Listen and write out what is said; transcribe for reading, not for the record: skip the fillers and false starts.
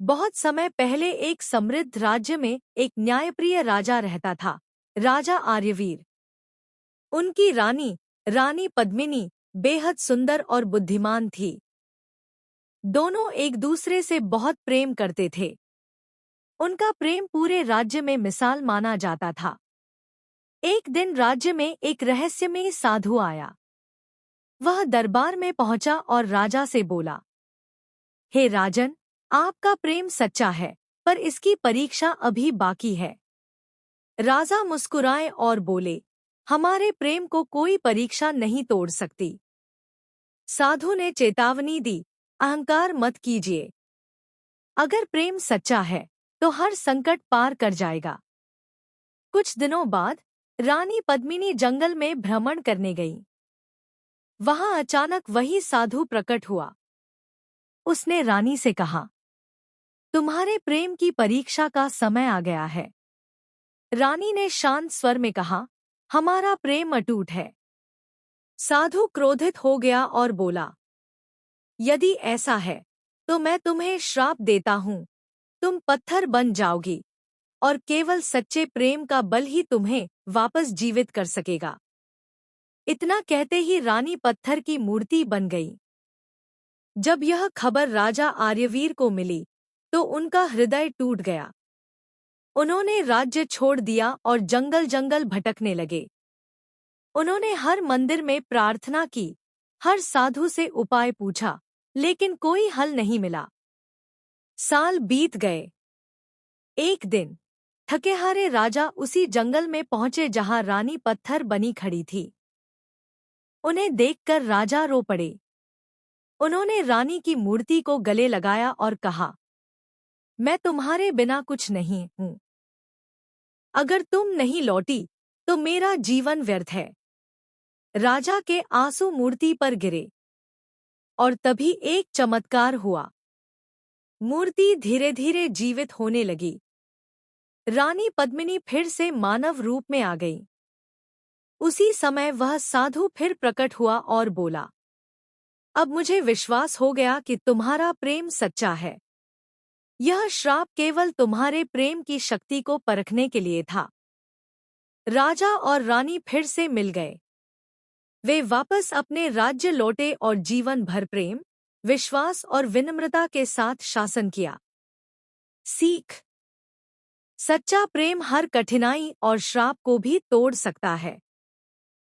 बहुत समय पहले एक समृद्ध राज्य में एक न्यायप्रिय राजा रहता था, राजा आर्यवीर। उनकी रानी, रानी पद्मिनी, बेहद सुंदर और बुद्धिमान थी। दोनों एक दूसरे से बहुत प्रेम करते थे। उनका प्रेम पूरे राज्य में मिसाल माना जाता था। एक दिन राज्य में एक रहस्यमयी साधु आया। वह दरबार में पहुंचा और राजा से बोला, हे राजन, आपका प्रेम सच्चा है, पर इसकी परीक्षा अभी बाकी है। राजा मुस्कुराए और बोले, हमारे प्रेम को कोई परीक्षा नहीं तोड़ सकती। साधु ने चेतावनी दी, अहंकार मत कीजिए। अगर प्रेम सच्चा है तो हर संकट पार कर जाएगा। कुछ दिनों बाद रानी पद्मिनी जंगल में भ्रमण करने गई। वहां अचानक वही साधु प्रकट हुआ। उसने रानी से कहा, तुम्हारे प्रेम की परीक्षा का समय आ गया है। रानी ने शांत स्वर में कहा, हमारा प्रेम अटूट है। साधु क्रोधित हो गया और बोला, यदि ऐसा है तो मैं तुम्हें श्राप देता हूँ। तुम पत्थर बन जाओगी और केवल सच्चे प्रेम का बल ही तुम्हें वापस जीवित कर सकेगा। इतना कहते ही रानी पत्थर की मूर्ति बन गई। जब यह खबर राजा आर्यवीर को मिली तो उनका हृदय टूट गया। उन्होंने राज्य छोड़ दिया और जंगल जंगल भटकने लगे। उन्होंने हर मंदिर में प्रार्थना की, हर साधु से उपाय पूछा, लेकिन कोई हल नहीं मिला। साल बीत गए। एक दिन थके-हारे राजा उसी जंगल में पहुंचे जहां रानी पत्थर बनी खड़ी थी। उन्हें देखकर राजा रो पड़े। उन्होंने रानी की मूर्ति को गले लगाया और कहा, मैं तुम्हारे बिना कुछ नहीं हूं। अगर तुम नहीं लौटी तो मेरा जीवन व्यर्थ है। राजा के आंसू मूर्ति पर गिरे और तभी एक चमत्कार हुआ। मूर्ति धीरे धीरे जीवित होने लगी। रानी पद्मिनी फिर से मानव रूप में आ गई। उसी समय वह साधु फिर प्रकट हुआ और बोला, अब मुझे विश्वास हो गया कि तुम्हारा प्रेम सच्चा है। यह श्राप केवल तुम्हारे प्रेम की शक्ति को परखने के लिए था। राजा और रानी फिर से मिल गए। वे वापस अपने राज्य लौटे और जीवन भर प्रेम, विश्वास और विनम्रता के साथ शासन किया। सीख: सच्चा प्रेम हर कठिनाई और श्राप को भी तोड़ सकता है।